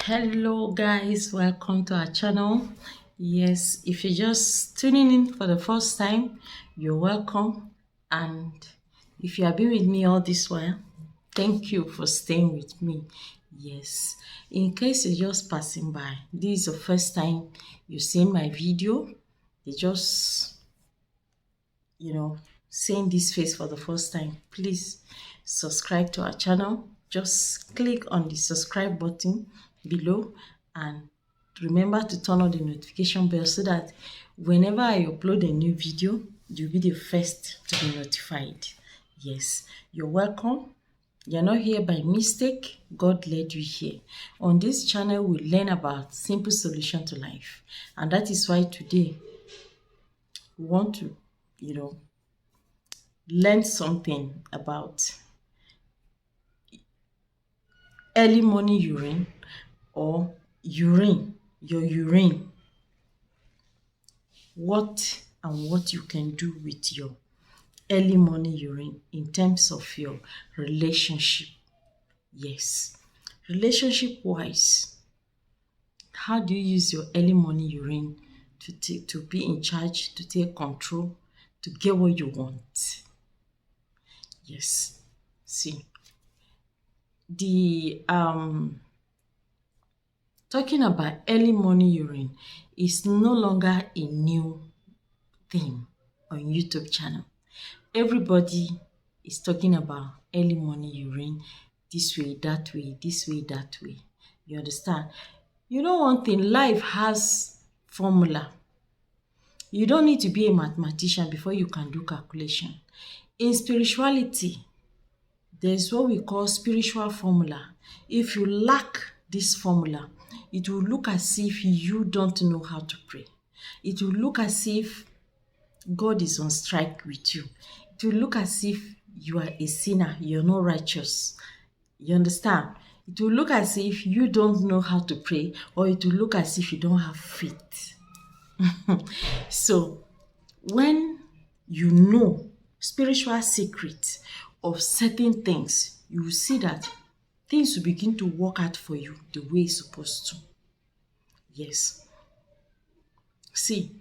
Hello guys, welcome to our channel. Yes, if you're just tuning in for the first time, you're welcome. And if you have been with me all this while, thank you for staying with me. Yes, in case you're just passing by, this is the first time you've seen my video, you just seeing this face for the first time, please subscribe to our channel. Just click on the subscribe button below and remember to turn on the notification bell so that whenever I upload a new video, you'll be the first to be notified. Yes, you're welcome. You're not here by mistake. God led you here. On this channel, we learn about simple solution to life. And that is why today we want to, learn something about early morning urine or urine, your urine. What you can do with your early morning urine in terms of your relationship. Yes, relationship wise, how do you use your early morning urine to be in charge, to take control, to get what you want? Yes, see, the talking about early morning urine is no longer a new thing on YouTube channel. Everybody is talking about early morning urine, this way, that way, this way, that way. You understand? You know one thing, life has formula. You don't need to be a mathematician before you can do calculation. In spirituality, there's what we call spiritual formula. If you lack this formula, it will look as if you don't know how to pray. It will look as if God is on strike with you. It will look as if you are a sinner, you're not righteous. You understand? It will look as if you don't know how to pray, or it will look as if you don't have faith. So, when you know spiritual secrets of certain things, you will see that things will begin to work out for you the way it's supposed to. Yes. See,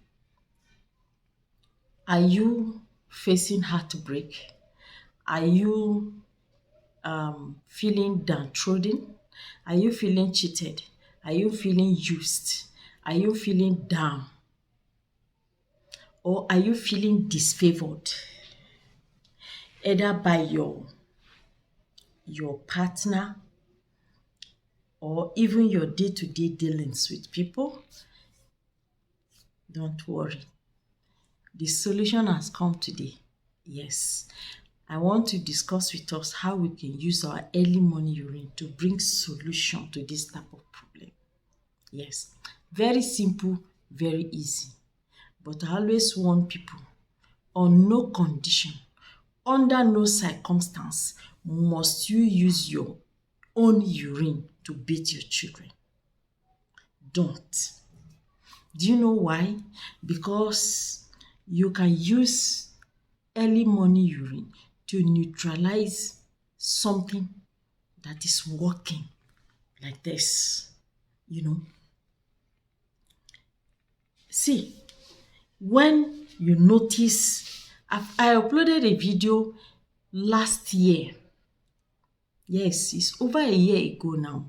are you facing heartbreak? Are you feeling downtrodden? Are you feeling cheated? Are you feeling used? Are you feeling down? Or are you feeling disfavored? Either by your partner or even your day-to-day dealings with people? Don't worry. The solution has come today. Yes. I want to discuss with us how we can use our early morning urine to bring solution to this type of problem. Yes. Very simple, very easy. But I always warn people, on no condition, under no circumstance, must you use your own urine to bathe your children. Don't. Do you know why? Because you can use early morning urine to neutralize something that is working like this. See, when you notice, I uploaded a video last year. Yes, it's over a year ago now.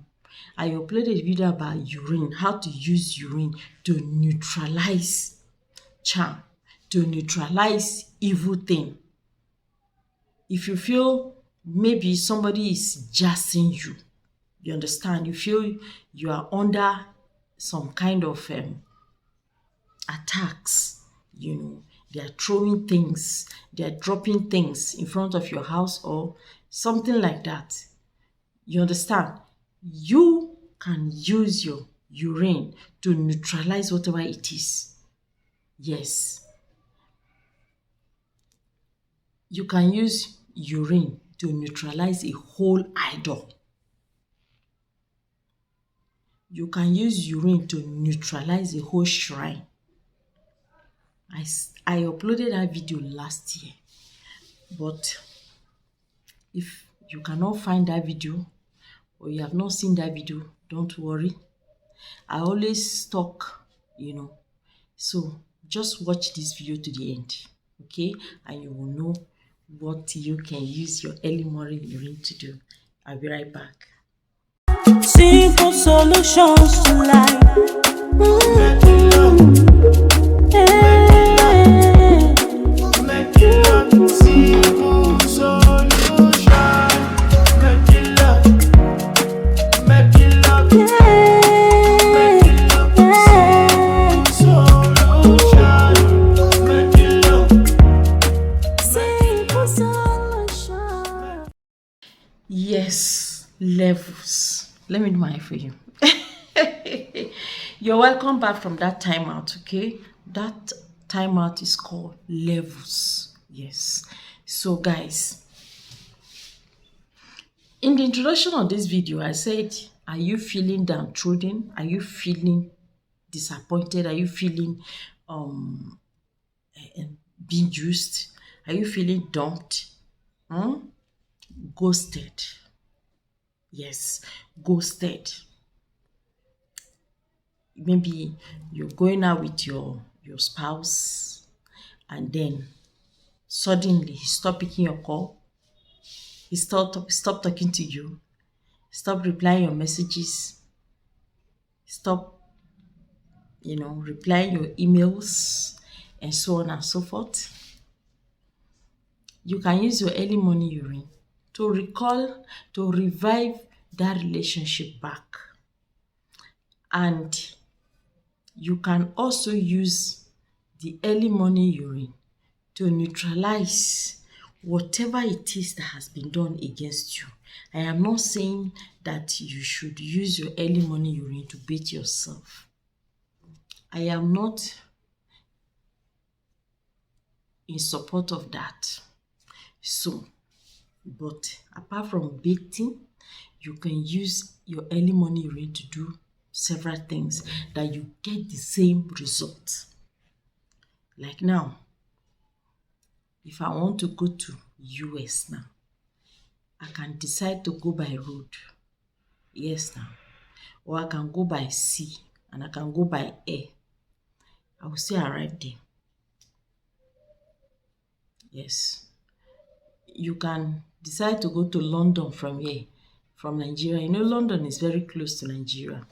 I uploaded a video about urine, how to use urine to neutralize charm, to neutralize evil thing. If you feel maybe somebody is jazzing you, you understand, you feel you are under some kind of attacks, they are throwing things, they are dropping things in front of your house or something like that. You understand? You can use your urine to neutralize whatever it is. Yes. You can use urine to neutralize a whole idol. You can use urine to neutralize a whole shrine. I uploaded that video last year, but if you cannot find that video or you have not seen that video, don't worry. I always talk, So just watch this video to the end, okay? And you will know what you can use your early morning urine to do. I'll be right back. Simple solutions to life. Yes, levels. Let me do mine for you. You're welcome back from that timeout, okay? That timeout is called levels. Yes. So guys, in the introduction of this video, I said, are you feeling downtrodden? Are you feeling disappointed? Are you feeling being used? Are you feeling dumped? Ghosted? Yes, ghosted. Maybe you're going out with your spouse, and then suddenly he stopped picking your call. He stop talking to you. Stop replying your messages. Stop, replying your emails, and so on and so forth. You can use your early morning urine to revive that relationship back. And you can also use the early morning urine to neutralize whatever it is that has been done against you. I am not saying that you should use your early morning urine to beat yourself. I am not in support of that. So, but apart from beating, you can use your early morning urine to do several things that you get the same result. Like now, if I want to go to US now, I can decide to go by road. Yes now. Or I can go by sea and I can go by air. I will still arrive there. Yes. You can decide to go to London from here, from Nigeria. You know, London is very close to Nigeria.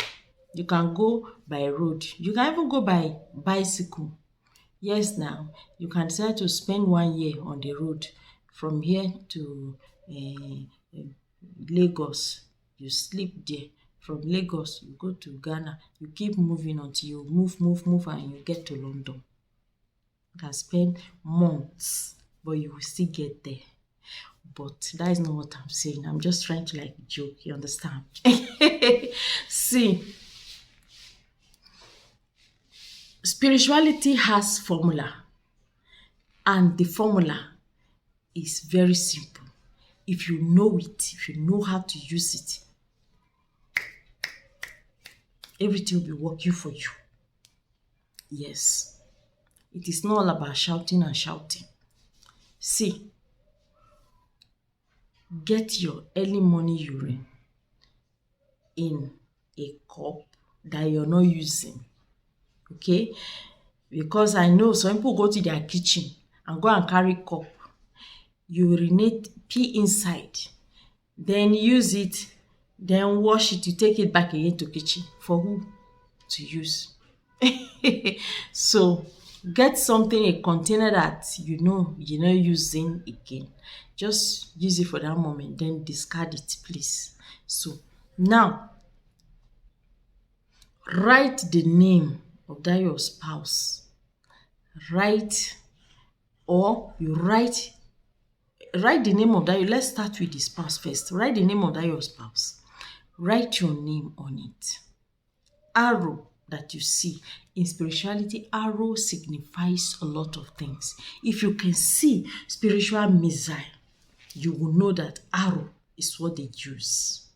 You can go by road. You can even go by bicycle. Yes, now, you can decide to spend 1 year on the road from here to Lagos. You sleep there. From Lagos, you go to Ghana. You keep moving until you move, and you get to London. You can spend months, but you will still get there. But that is not what I'm saying. I'm just trying to joke, you understand? See, spirituality has formula, and the formula is very simple. If you know it, if you know how to use it, everything will be working for you. Yes. It is not all about shouting and shouting. See, get your early morning urine in a cup that you're not using. Okay? Because I know some people go to their kitchen and go and carry cup. You urinate, pee inside, then use it, then wash it, you take it back again to kitchen. For who to use? So get something, a container that you're not using again. Just use it for that moment, then discard it, please. So now, write the name of that your spouse. Write the name of that. Let's start with the spouse first. Write the name of that your spouse. Write your name on it. Arrow that you see. In spirituality, arrow signifies a lot of things. If you can see spiritual missile, you will know that arrow is what they use.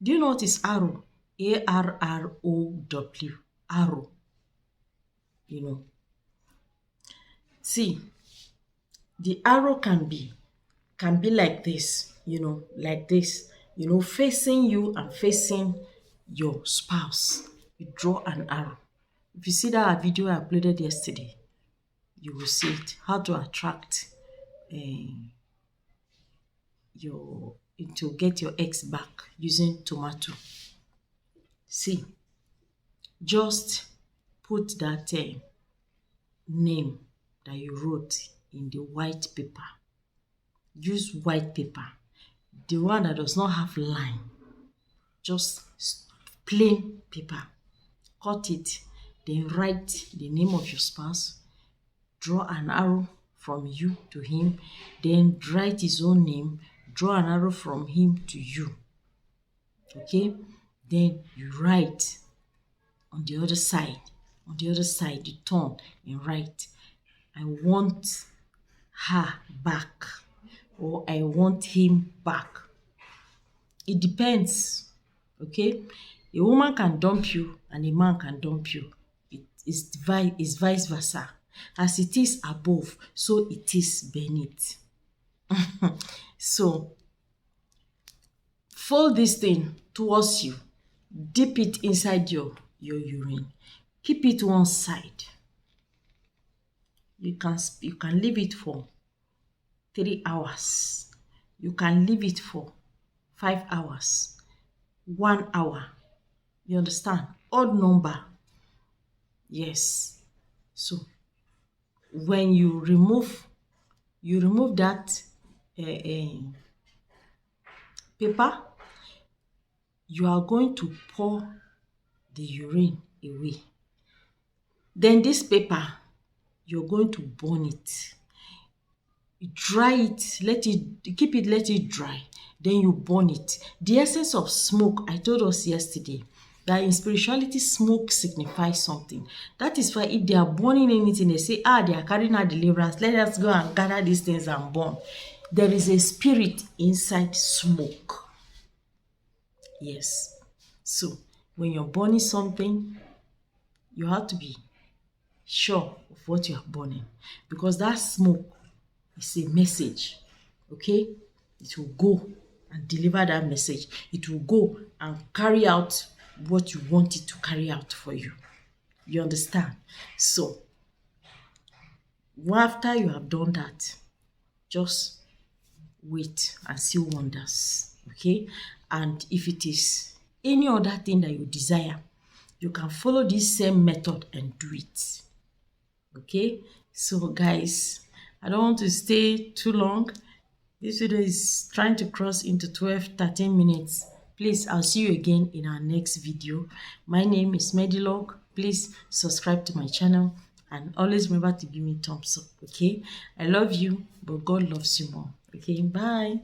Do you know what is arrow? A-R-R-O-W. Arrow. See, the arrow can be like this, like this, facing you and facing your spouse, you draw an arrow. If you see that video I uploaded yesterday, you will see it. How to attract to get your ex back using tomato. See, just put that name that you wrote in the white paper. Use white paper, the one that does not have line. Just plain paper. Cut it, then write the name of your spouse. Draw an arrow from you to him, then write his own name. Draw an arrow from him to you. Okay? Then you write on the other side. On the other side, you turn and write, I want her back, or I want him back. It depends. Okay? A woman can dump you and a man can dump you. It's vice versa. As it is above, so it is beneath. So, fold this thing towards you. Dip it inside your urine. Keep it one side. You can leave it for 3 hours. You can leave it for 5 hours. 1 hour. You understand? Odd number. Yes. So, when you remove that paper, you are going to pour the urine away. Then this paper, you're going to burn it. Dry it, keep it, let it dry. Then you burn it. The essence of smoke, I told us yesterday, that in spirituality, smoke signifies something. That is why if they are burning anything, they say, they are carrying out deliverance. Let us go and gather these things and burn. There is a spirit inside smoke. Yes. So, when you're burning something, you have to be sure of what you are burning. Because that smoke is a message. Okay? It will go and deliver that message. It will go and carry out what you want it to carry out for you. You understand? So, after you have done that, just wait and see wonders. Okay? And if it is any other thing that you desire, you can follow this same method and do it. Okay? So, guys, I don't want to stay too long. This video is trying to cross into 12-13 minutes. Please, I'll see you again in our next video. My name is Medilog. Please subscribe to my channel and always remember to give me thumbs up, okay? I love you, but God loves you more. Okay, bye.